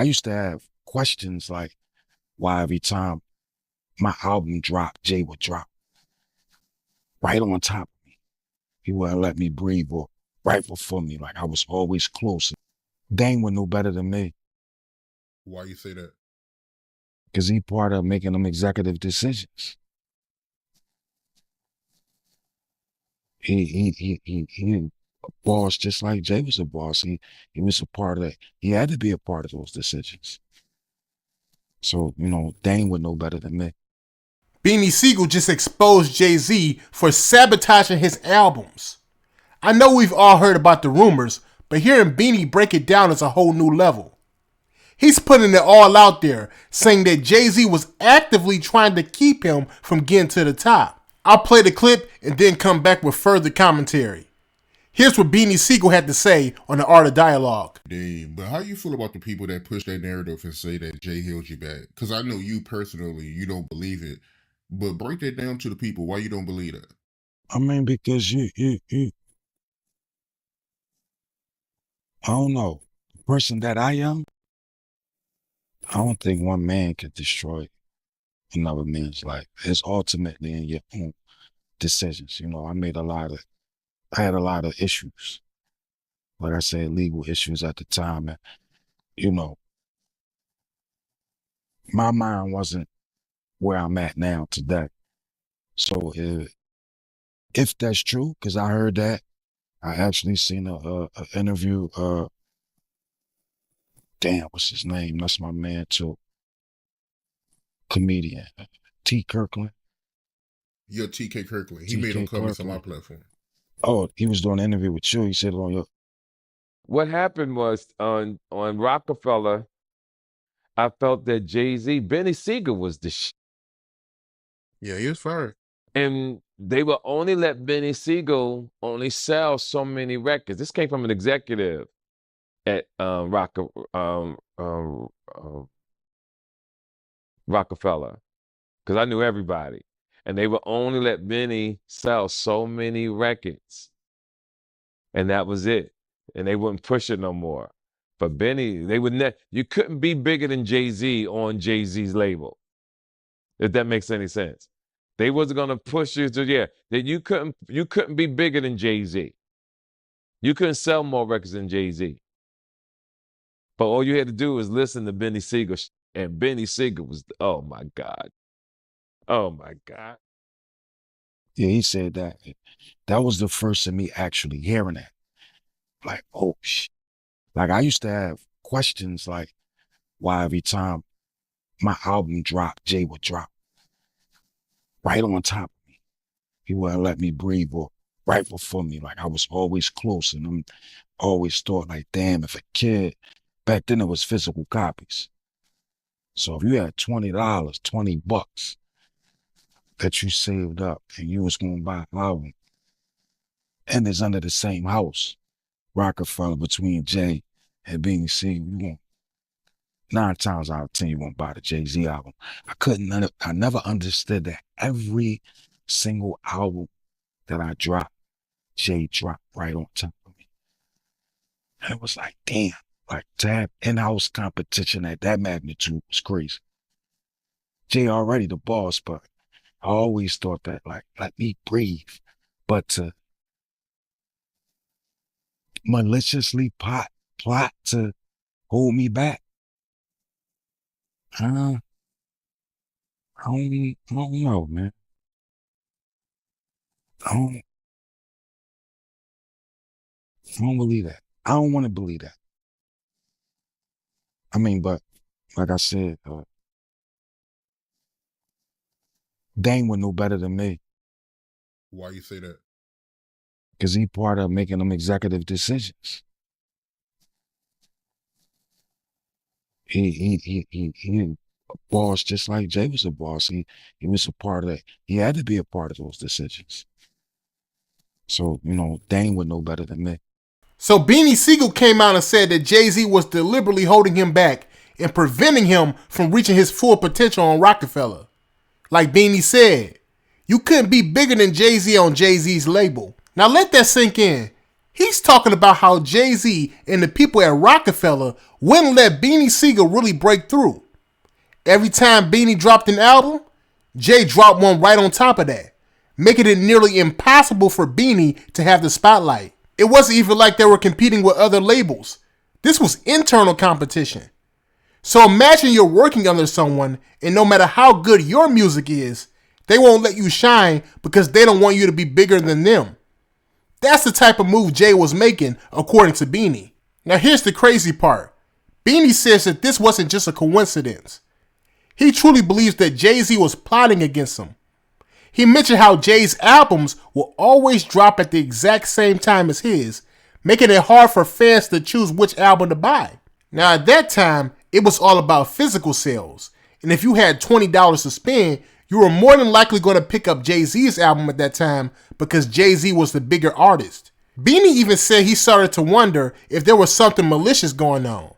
I used to have questions like why every time my album dropped, Jay would drop right on top of me. He wouldn't let me breathe or right before me. Like I was always close. Dane would know better than me Why you say that? because he part of making them executive decisions. He a boss just like Jay was a boss. He was a part of that. He had to be a part of those decisions. So, Dane would know better than me. Beanie Sigel just exposed Jay-Z for sabotaging his albums. I know we've all heard about the rumors, but hearing Beanie break it down is a whole new level. He's putting it all out there, saying that Jay-Z was actively trying to keep him from getting to the top. I'll play the clip and then come back with further commentary. Here's what Beanie Sigel had to say on The Art of Dialogue. Damn, but how you feel about the people that push that narrative and say that Jay held you back? Because I know you personally, you don't believe it, but break that down to the people. Why you don't believe that? I mean, because I don't know, the person that I am, I don't think one man could destroy another man's life. It's ultimately in your own decisions. I had a lot of issues. Like I said, legal issues at the time. And, my mind wasn't where I'm at now today. So if that's true, because I heard that, I actually seen a interview, what's his name? That's my man too. Comedian, T. Kirkland. You're TK Kirkland. He TK made him comments on my Kirkland. platform. Oh, he was doing an interview with you. He said on your. What happened was on Rockefeller, I felt that Jay-Z, Beanie Sigel was the shit. Yeah, he was fired. And they would only let Beanie Sigel only sell so many records. This came from an executive at Rockefeller, because I knew everybody. And they would only let Benny sell so many records. And that was it. And they wouldn't push it no more. But Benny, you couldn't be bigger than Jay-Z on Jay-Z's label, if that makes any sense. They wasn't gonna push you that you couldn't be bigger than Jay-Z. You couldn't sell more records than Jay-Z. But all you had to do was listen to Beanie Sigel, and Beanie Sigel was, oh my God. Oh my God. Yeah, he said that. That was the first of me actually hearing that. Like, oh shit. Like I used to have questions like why every time my album dropped, Jay would drop right on top of me. He wouldn't let me breathe or right before me. Like I was always close, and I'm always thought like, damn, if a kid, back then it was physical copies. So if you had $20, $20 that you saved up and you was gonna buy an album, and it's under the same house, Rockefeller, between Jay and Beanie Sigel, you won't, 9 times out of 10 you won't buy the Jay-Z album. I never understood that every single album that I dropped, Jay dropped right on top of me. And it was like, damn, like to have in-house competition at that magnitude was crazy. Jay already the boss, but I always thought that, like, let me breathe. But to maliciously plot to hold me back, I don't know, man. I don't believe that. I don't want to believe that. I mean, but like I said, Dane would know better than me Why you say that? because he part of making them executive decisions. He a boss just like Jay was a boss. He was a part of that. He had to be a part of those decisions. So, Dane would know better than me. So Beanie Sigel came out and said that Jay-Z was deliberately holding him back and preventing him from reaching his full potential on Rockefeller. Like Beanie said, you couldn't be bigger than Jay-Z on Jay-Z's label. Now let that sink in. He's talking about how Jay-Z and the people at Rockefeller wouldn't let Beanie Sigel really break through. Every time Beanie dropped an album, Jay dropped one right on top of that, making it nearly impossible for Beanie to have the spotlight. It wasn't even like they were competing with other labels. This was internal competition. So imagine you're working under someone, and no matter how good your music is, they won't let you shine because they don't want you to be bigger than them. That's the type of move Jay was making, according to Beanie. Now here's the crazy part. Beanie says that this wasn't just a coincidence. He truly believes that Jay-Z was plotting against him. He mentioned how Jay's albums will always drop at the exact same time as his, making it hard for fans to choose which album to buy. Now at that time, it was all about physical sales, and if you had $20 to spend, you were more than likely going to pick up Jay-Z's album at that time because Jay-Z was the bigger artist. Beanie even said he started to wonder if there was something malicious going on,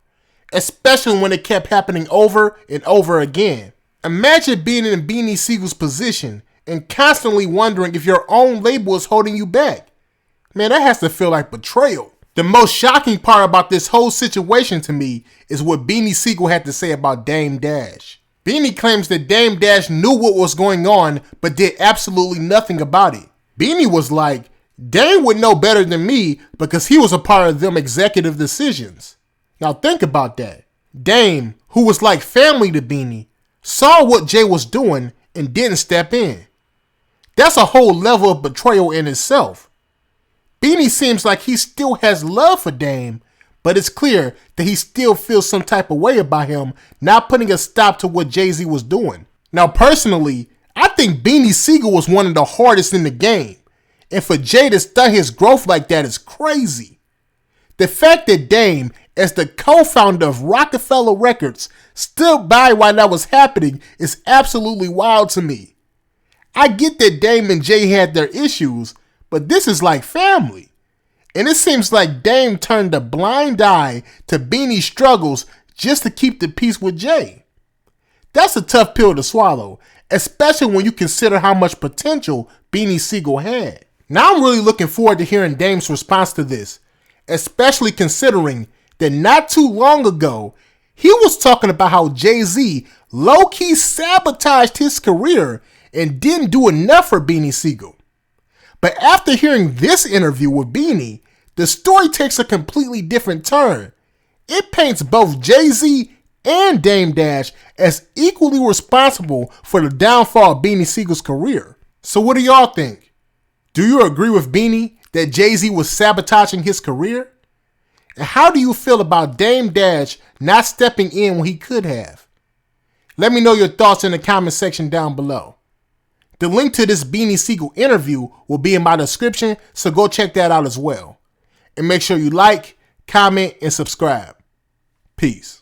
especially when it kept happening over and over again. Imagine being in Beanie Sigel's position and constantly wondering if your own label is holding you back. Man, that has to feel like betrayal. The most shocking part about this whole situation to me is what Beanie Sigel had to say about Dame Dash. Beanie claims that Dame Dash knew what was going on but did absolutely nothing about it. Beanie was like, Dame would know better than me because he was a part of them executive decisions. Now think about that. Dame, who was like family to Beanie, saw what Jay was doing and didn't step in. That's a whole level of betrayal in itself. Beanie seems like he still has love for Dame, but it's clear that he still feels some type of way about him not putting a stop to what Jay-Z was doing. Now personally, I think Beanie Sigel was one of the hardest in the game, and for Jay to stunt his growth like that is crazy. The fact that Dame, as the co-founder of Rockefeller Records, stood by while that was happening is absolutely wild to me. I get that Dame and Jay had their issues, but this is like family. And it seems like Dame turned a blind eye to Beanie's struggles just to keep the peace with Jay. That's a tough pill to swallow, especially when you consider how much potential Beanie Sigel had. Now I'm really looking forward to hearing Dame's response to this, especially considering that not too long ago, he was talking about how Jay-Z low-key sabotaged his career and didn't do enough for Beanie Sigel. But after hearing this interview with Beanie, the story takes a completely different turn. It paints both Jay-Z and Dame Dash as equally responsible for the downfall of Beanie Sigel's career. So what do y'all think? Do you agree with Beanie that Jay-Z was sabotaging his career? And how do you feel about Dame Dash not stepping in when he could have? Let me know your thoughts in the comment section down below. The link to this Beanie Sigel interview will be in my description, so go check that out as well. And make sure you like, comment, and subscribe. Peace.